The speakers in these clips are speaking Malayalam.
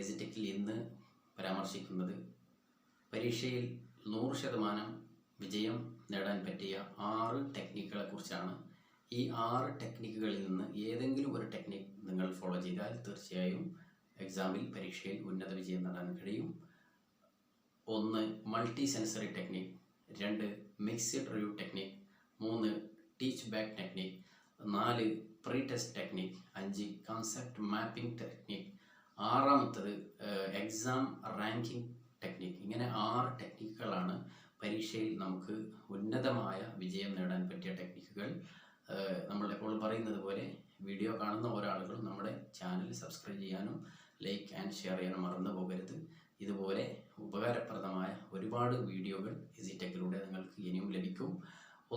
എസിടെക്കിൽ ഇന്ന് പരാമർശിക്കുന്നത് പരീക്ഷയിൽ 100% വിജയം നേടാൻ പറ്റിയ 6 ടെക്നിക്കുകളെ കുറിച്ചാണ്. ഈ 6 ടെക്നിക്കുകളിൽ നിന്ന് ഏതെങ്കിലും ഒരു ടെക്നിക്ക് നിങ്ങൾ ഫോളോ ചെയ്താൽ തീർച്ചയായും എക്സാമിൽ പരീക്ഷയിൽ ഉന്നത വിജയം നേടാൻ കഴിയും. 1 multi sensory technique, 2 mixed review technique, 3 teach back technique, 4 pre test technique, 5 concept mapping technique, 6 exam ranking technique. ഇങ്ങനെ 6 ടെക്നിക്കുകളാണ് പരീക്ഷയിൽ നമുക്ക് ഉന്നതമായ വിജയം നേടാൻ പറ്റിയ ടെക്നിക്കുകൾ. നമ്മൾ എപ്പോഴും പറയുന്നത് പോലെ വീഡിയോ കാണുന്ന ഒരാളുകളും നമ്മുടെ ചാനൽ സബ്സ്ക്രൈബ് ചെയ്യാനും ലൈക്ക് ആൻഡ് ഷെയർ ചെയ്യാനും മറന്നു പോകരുത്. ഇതുപോലെ ഉപകാരപ്രദമായ ഒരുപാട് വീഡിയോകൾ എസിടെക്കിലൂടെ നിങ്ങൾക്ക് ഇനിയും ലഭിക്കും.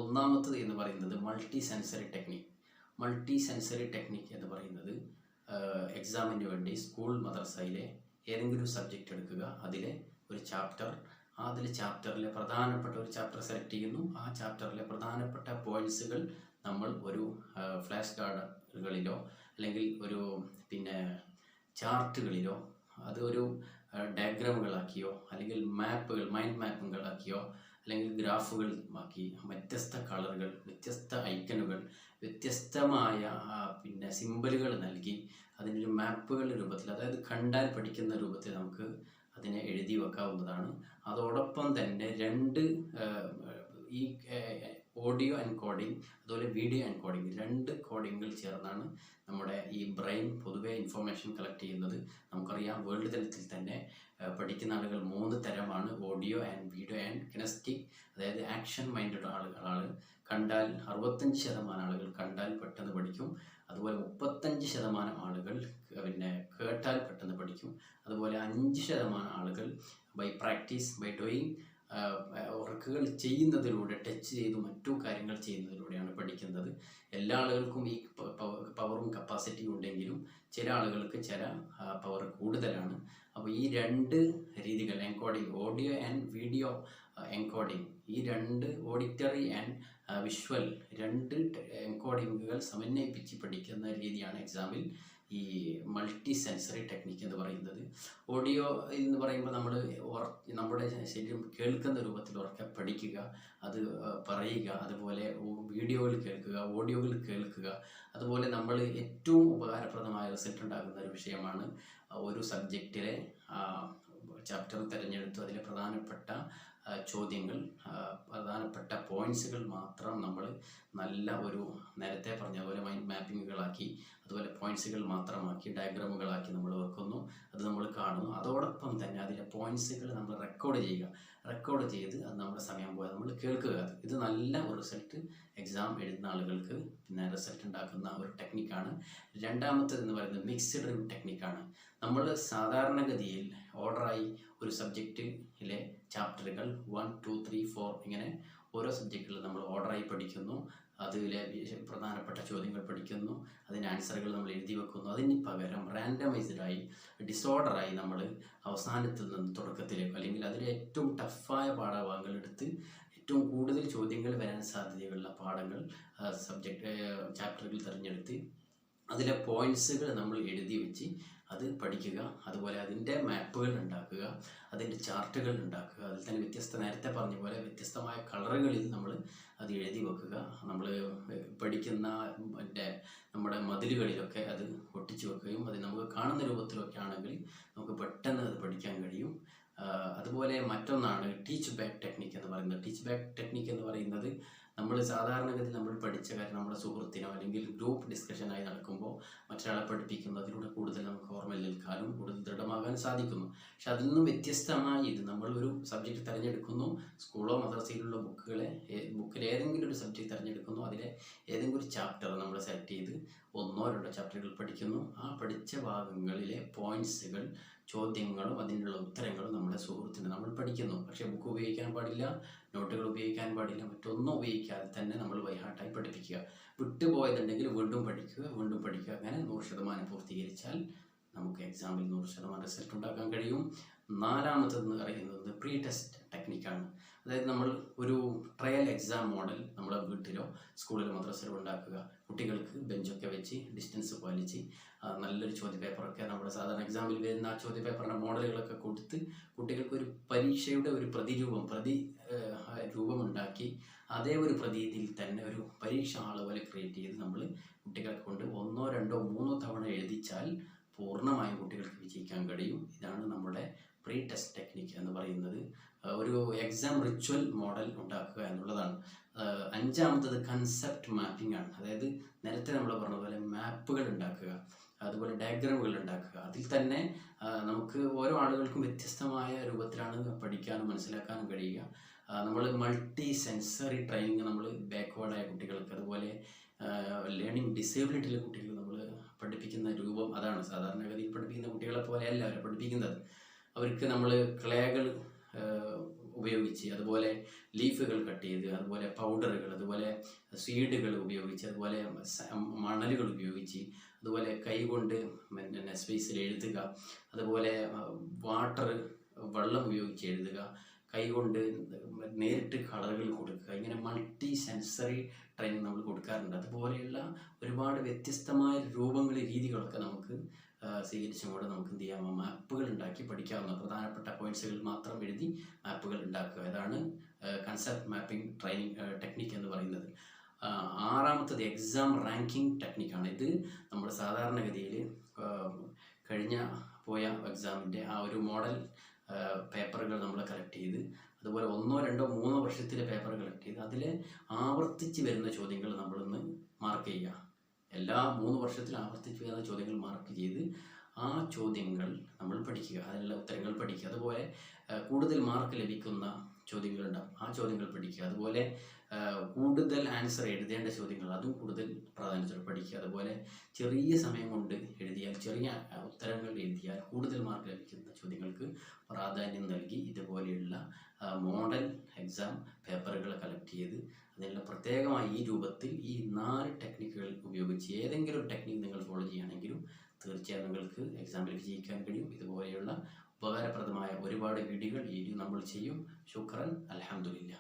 1 എന്ന് പറയുന്നത് multi sensory technique. Multi sensory technique എന്ന് പറയുന്നത് എക്സാമിന് വേണ്ടി സ്കൂൾ മദ്രസയിലെ ഏതെങ്കിലും സബ്ജക്റ്റ് എടുക്കുക, അതിലെ ഒരു ചാപ്റ്ററിലെ പ്രധാനപ്പെട്ട ഒരു ചാപ്റ്റർ സെലക്ട് ചെയ്യുന്നു. ആ ചാപ്റ്ററിലെ പ്രധാനപ്പെട്ട പോയിന്റ്സുകൾ നമ്മൾ ഒരു ഫ്ലാഷ് കാർഡുകളിലോ അല്ലെങ്കിൽ ഒരു ചാർട്ടുകളിലോ അത് ഒരു ഡയഗ്രാമുകളാക്കിയോ അല്ലെങ്കിൽ മൈൻഡ് മാപ്പുകളാക്കിയോ അല്ലെങ്കിൽ ഗ്രാഫുകൾ ആക്കി വ്യത്യസ്ത കളറുകൾ, വ്യത്യസ്ത ഐക്കണുകൾ, വ്യത്യസ്തമായ സിമ്പലുകൾ നൽകി അതിനൊരു മാപ്പുകളുടെ രൂപത്തിൽ, അതായത് കണ്ടാൽ പഠിക്കുന്ന രൂപത്തിൽ നമുക്ക് അതിനെ എഴുതി വെക്കാവുന്നതാണ്. അതോടൊപ്പം തന്നെ 2 ഈ ഓഡിയോ എൻകോഡിങ് അതുപോലെ വീഡിയോ എൻകോഡിങ് 2 കോഡിങ്ങുകൾ ചേർന്നാണ് നമ്മുടെ ഈ ബ്രെയിൻ പൊതുവെ ഇൻഫർമേഷൻ കളക്ട് ചെയ്യുന്നത്. നമുക്കറിയാം വേൾഡ് തലത്തിൽ തന്നെ പഠിക്കുന്ന ആളുകൾ 3 തരമാണ്: ഓഡിയോ ആൻഡ് വീഡിയോ ആൻഡ് കിനസ്റ്റിക്. അതായത് ആക്ഷൻ മൈൻഡഡ് ആളുകൾ കണ്ടാൽ 65% ആളുകൾ കണ്ടാൽ പെട്ടെന്ന് പഠിക്കും. അതുപോലെ 35% ആളുകൾ കേട്ടാൽ പെട്ടെന്ന് പഠിക്കും. അതുപോലെ 5% ആളുകൾ ബൈ പ്രാക്ടീസ്, ബൈ ഡൂയിങ്, വർക്കുകൾ ചെയ്യുന്നതിലൂടെ, ടച്ച് ചെയ്ത് മറ്റു കാര്യങ്ങൾ ചെയ്യുന്നതിലൂടെയാണ് പഠിക്കുന്നത്. എല്ലാ ആളുകൾക്കും ഈ പവറും കപ്പാസിറ്റിയും ഉണ്ടെങ്കിലും ചില ആളുകൾക്ക് ചില പവർ കൂടുതലാണ്. അപ്പോൾ ഈ 2 രീതികൾ, encoding, audio and video encoding, ഈ 2 ഓഡിറ്ററി ആൻഡ് വിഷ്വൽ 2 എൻകോഡിങ്ങുകൾ സമന്വയിപ്പിച്ച് പഠിക്കുന്ന രീതിയാണ് എക്സാമിൽ ഈ മൾട്ടി സെൻസറി ടെക്നിക്ക് എന്ന് പറയുന്നത്. ഓഡിയോ എന്ന് പറയുമ്പോൾ നമ്മുടെ ശരീരം കേൾക്കുന്ന രൂപത്തിൽ ഉറക്കെ പഠിക്കുക, അത് പറയുക. അതുപോലെ വീഡിയോകൾ കേൾക്കുക, ഓഡിയോകൾ കേൾക്കുക. അതുപോലെ നമ്മൾ ഏറ്റവും ഉപകാരപ്രദമായ റിസൾട്ട് ഉണ്ടാകുന്ന ഒരു വിഷയമാണ് ഒരു സബ്ജക്റ്റിലെ ചാപ്റ്റർ തിരഞ്ഞെടുത്തു അതിലെ പ്രധാനപ്പെട്ട ചോദ്യങ്ങൾ, പ്രധാനപ്പെട്ട പോയിന്റ്സുകൾ മാത്രം നമ്മൾ നല്ല ഒരു നേരത്തെ പറഞ്ഞ പോലെ മൈൻഡ് മാപ്പിങ്ങുകളാക്കി, അതുപോലെ പോയിന്റ്സുകൾ മാത്രമാക്കി ഡയഗ്രാമുകളാക്കി നമ്മൾ വെക്കുന്നു. അത് നമ്മൾ കാണുന്നു. അതോടൊപ്പം തന്നെ അതിലെ പോയിന്റ്സുകൾ നമ്മൾ റെക്കോർഡ് ചെയ്ത് അത് നമ്മുടെ സമയം പോയാൽ നമ്മൾ കേൾക്കുക. ഇത് നല്ല ഒരു റിസൾട്ട് എക്സാം എഴുതുന്ന ആളുകൾക്ക് റിസൾട്ട് ഉണ്ടാക്കുന്ന ഒരു ടെക്നിക്കാണ്. 2 എന്ന് പറയുന്നത് മിക്സ്ഡ് റിവ്യൂ ടെക്നിക്കാണ്. നമ്മൾ സാധാരണഗതിയിൽ ഓർഡറായി ഒരു സബ്ജക്റ്റിലെ ചാപ്റ്ററുകൾ 1, 2, 3, 4 ഇങ്ങനെ ഓരോ സബ്ജക്റ്റുകൾ നമ്മൾ ഓർഡറായി പഠിക്കുന്നു. അതിലെ പ്രധാനപ്പെട്ട ചോദ്യങ്ങൾ പഠിക്കുന്നു, അതിൻ്റെ ആൻസറുകൾ നമ്മൾ എഴുതി വെക്കുന്നു. അതിന് പകരം റാൻഡമൈസ്ഡായി, ഡിസോർഡറായി നമ്മൾ അവസാനത്തിൽ നിന്ന് തുടക്കത്തിലേക്ക്, അല്ലെങ്കിൽ അതിലെ ഏറ്റവും ടഫായ പാഠഭാഗങ്ങൾ എടുത്ത് ഏറ്റവും കൂടുതൽ ചോദ്യങ്ങൾ വരാൻ സാധ്യതയുള്ള ചാപ്റ്ററുകൾ തിരഞ്ഞെടുത്ത് അതിലെ പോയിന്റ്സുകൾ നമ്മൾ എഴുതി വെച്ച് അത് പഠിക്കുക. അതുപോലെ അതിൻ്റെ മാപ്പുകൾ ഉണ്ടാക്കുക, അതിൻ്റെ ചാർട്ടുകൾ ഉണ്ടാക്കുക. അതിൽ തന്നെ നേരത്തെ പറഞ്ഞ പോലെ വ്യത്യസ്തമായ കളറുകളിൽ നമ്മൾ അത് എഴുതി വെക്കുക. നമ്മൾ പഠിക്കുന്ന നമ്മുടെ മതിലുകളിലൊക്കെ അത് ഒട്ടിച്ചു വെക്കുകയും അത് നമുക്ക് കാണുന്ന രൂപത്തിലൊക്കെ ആണെങ്കിൽ നമുക്ക് പെട്ടെന്ന് അത് പഠിക്കാൻ കഴിയും. അതുപോലെ മറ്റൊന്നാണ് ടീച്ച് ബാക്ക് ടെക്നിക്ക് എന്ന് പറയുന്നത്. ടീച്ച് ബാക്ക് ടെക്നിക്ക് എന്ന് പറയുന്നത് നമ്മൾ സാധാരണഗതി നമ്മൾ പഠിച്ച കാര്യം നമ്മുടെ സുഹൃത്തിനോ അല്ലെങ്കിൽ ഗ്രൂപ്പ് ഡിസ്കഷനായി നടക്കുമ്പോൾ മറ്റൊരാളെ പഠിപ്പിക്കുന്നതിലൂടെ കൂടുതൽ നമുക്ക് ഓർമ്മയിൽ നിൽക്കാനും കൂടുതൽ ദൃഢമാകാൻ സാധിക്കുന്നു. പക്ഷെ അതിൽ നിന്നും വ്യത്യസ്തമായി ഇത് നമ്മളൊരു സബ്ജക്റ്റ് തിരഞ്ഞെടുക്കുന്നു, സ്കൂളോ മദ്രസയിലുള്ള ബുക്കിൽ ഏതെങ്കിലും ഒരു സബ്ജക്റ്റ് തിരഞ്ഞെടുക്കുന്നു, അതിലെ ഏതെങ്കിലും ഒരു ചാപ്റ്റർ നമ്മൾ സെലക്ട് ചെയ്ത് 1 or 2 ചാപ്റ്ററുകൾ പഠിക്കുന്നു. ആ പഠിച്ച ഭാഗങ്ങളിലെ പോയിന്റ്സുകൾ, ചോദ്യങ്ങളും അതിനുള്ള ഉത്തരങ്ങളും നമ്മുടെ സുഹൃത്തിന് നമ്മൾ പഠിക്കുന്നു. പക്ഷേ ബുക്ക് ഉപയോഗിക്കാൻ പാടില്ല, നോട്ടുകൾ ഉപയോഗിക്കാൻ പാടില്ല, മറ്റൊന്നും ഉപയോഗിക്കാതെ തന്നെ നമ്മൾ ബൈഹാർട്ടായി പഠിപ്പിക്കുക. വിട്ടുപോയതുണ്ടെങ്കിൽ വീണ്ടും പഠിക്കുക. അങ്ങനെ 100% പൂർത്തീകരിച്ചാൽ നമുക്ക് എക്സാമിൽ 100% റിസൾട്ട് ഉണ്ടാക്കാൻ കഴിയും. 4 എന്ന് പറയുന്നത് പ്രീ ടെസ്റ്റ് ടെക്നിക്കാണ്. അതായത് നമ്മൾ ഒരു ട്രയൽ എക്സാം മോഡൽ നമ്മളെ വീട്ടിലോ സ്കൂളിലോ മദ്രസയിലോ ഉണ്ടാക്കുക. കുട്ടികൾക്ക് ബെഞ്ചൊക്കെ വെച്ച് ഡിസ്റ്റൻസ് പാലിച്ച് നല്ലൊരു ചോദ്യപേപ്പറൊക്കെ നമ്മുടെ സാധാരണ എക്സാമിൽ വരുന്ന ആ ചോദ്യപേപ്പറിൻ്റെ മോഡലുകളൊക്കെ കൊടുത്ത് കുട്ടികൾക്ക് ഒരു പരീക്ഷയുടെ ഒരു രൂപമുണ്ടാക്കി അതേ ഒരു പ്രതീതിയിൽ തന്നെ ഒരു പരീക്ഷ ഹാള് പോലെ ക്രിയേറ്റ് ചെയ്ത് നമ്മൾ കുട്ടികളെ കൊണ്ട് 1, 2, 3 തവണ എഴുതിച്ചാൽ പൂർണ്ണമായും കുട്ടികൾക്ക് വിജയിക്കാൻ കഴിയും. ഇതാണ് നമ്മുടെ പ്രീ ടെസ്റ്റ് ടെക്നിക്ക് എന്ന് പറയുന്നത്. ഒരു എക്സാം റിച്വൽ മോഡൽ ഉണ്ടാക്കുക എന്നുള്ളതാണ്. 5-ാമത്തത് കൺസെപ്റ്റ് മാപ്പിംഗ് ആണ്. അതായത് നേരത്തെ നമ്മൾ പറഞ്ഞ പോലെ മാപ്പുകൾ ഉണ്ടാക്കുക, അതുപോലെ ഡയഗ്രാമുകൾ ഉണ്ടാക്കുക. അതിൽ തന്നെ നമുക്ക് ഓരോ ആളുകൾക്കും വ്യത്യസ്തമായ രൂപത്തിലാണ് പഠിക്കാനും മനസ്സിലാക്കാനും കഴിയുക. നമ്മൾ മൾട്ടി സെൻസറി ട്രെയിനിങ് നമ്മൾ ബാക്ക്വേർഡായ കുട്ടികൾക്ക്, അതുപോലെ ലേണിംഗ് ഡിസേബിലിറ്റിയിലെ കുട്ടികൾ നമ്മൾ പഠിപ്പിക്കുന്ന രൂപം അതാണ്. സാധാരണഗതിയിൽ പഠിപ്പിക്കുന്ന കുട്ടികളെ പോലെയല്ല അവരെ പഠിപ്പിക്കുന്നത്. അവർക്ക് നമ്മൾ ക്ലേകൾ ഉപയോഗിച്ച്, അതുപോലെ ലീഫുകൾ കട്ട് ചെയ്ത്, അതുപോലെ പൗഡറുകൾ, അതുപോലെ സീഡുകൾ ഉപയോഗിച്ച്, അതുപോലെ മണലുകൾ ഉപയോഗിച്ച്, അതുപോലെ കൈകൊണ്ട് സ്പേസിൽ എഴുതുക, അതുപോലെ വെള്ളം ഉപയോഗിച്ച് എഴുതുക, കൈകൊണ്ട് നേരിട്ട് കളറുകൾ കൊടുക്കുക. ഇങ്ങനെ മൾട്ടി സെൻസറി ട്രെയിനിങ് നമ്മൾ കൊടുക്കാറുണ്ട്. അതുപോലെയുള്ള ഒരുപാട് വ്യത്യസ്തമായ രൂപങ്ങൾ, രീതികളൊക്കെ നമുക്ക് സ്വീകരിച്ചുകൊണ്ട് നമുക്ക് എന്ത് ചെയ്യാം, മാപ്പുകൾ ഉണ്ടാക്കി പഠിക്കാവുന്ന പ്രധാനപ്പെട്ട പോയിന്റ്സുകൾ മാത്രം എഴുതി മാപ്പുകൾ ഉണ്ടാക്കുക. ഇതാണ് കൺസെപ്റ്റ് മാപ്പിംഗ് ട്രെയിനിങ് ടെക്നിക്ക് എന്ന് പറയുന്നത്. 6-ാമത്തത് എക്സാം റാങ്കിങ് ടെക്നിക്കാണ്. ഇത് നമ്മൾ സാധാരണഗതിയിൽ കഴിഞ്ഞ പോയ എക്സാമിൻ്റെ ആ ഒരു മോഡൽ പേപ്പറുകൾ നമ്മൾ കളക്ട് ചെയ്ത്, അതുപോലെ 1, 2, 3 വർഷത്തിലെ പേപ്പർ കളക്ട് ചെയ്ത് അതിൽ ആവർത്തിച്ച് വരുന്ന ചോദ്യങ്ങൾ നമ്മളൊന്ന് മാർക്ക് ചെയ്യുക. എല്ലാ 3 വർഷത്തിൽ ആവർത്തിച്ച് വരുന്ന ചോദ്യങ്ങൾ മാർക്ക് ചെയ്ത് ആ ചോദ്യങ്ങൾ നമ്മൾ പഠിക്കുക, അതിനുള്ള ഉത്തരങ്ങൾ പഠിക്കുക. അതുപോലെ കൂടുതൽ മാർക്ക് ലഭിക്കുന്ന ചോദ്യങ്ങളുണ്ടാകും, ആ ചോദ്യങ്ങൾ പഠിക്കുക. അതുപോലെ കൂടുതൽ ആൻസർ എഴുതേണ്ട ചോദ്യങ്ങൾ അതും കൂടുതൽ പ്രാധാന്യത്തോടെ പഠിക്കുക. അതുപോലെ ചെറിയ സമയം കൊണ്ട് എഴുതിയാൽ, ചെറിയ ഉത്തരങ്ങൾ എഴുതിയാൽ കൂടുതൽ മാർക്ക് ലഭിക്കുന്ന ചോദ്യങ്ങൾക്ക് പ്രാധാന്യം നൽകി ഇതുപോലെയുള്ള മോഡൽ എക്സാം പേപ്പറുകൾ കളക്ട് ചെയ്ത് അതിനുള്ള പ്രത്യേകമായി ഈ രൂപത്തിൽ ഈ 4 ടെക്നിക്കുകൾ ഉപയോഗിച്ച് ഏതെങ്കിലും ഒരു ടെക്നിക്ക് നിങ്ങൾ ഫോളോ ചെയ്യുകയാണെങ്കിലും തീർച്ചയായും നിങ്ങൾക്ക് എക്സാമിൽ വിജയിക്കാൻ കഴിയും. ഇതുപോലെയുള്ള ഉപകാരപ്രദമായ ഒരുപാട് വീഡിയോകൾ നമ്മൾ ചെയ്യും. ശുക്രൻ, അൽഹംദുലില്ലാ.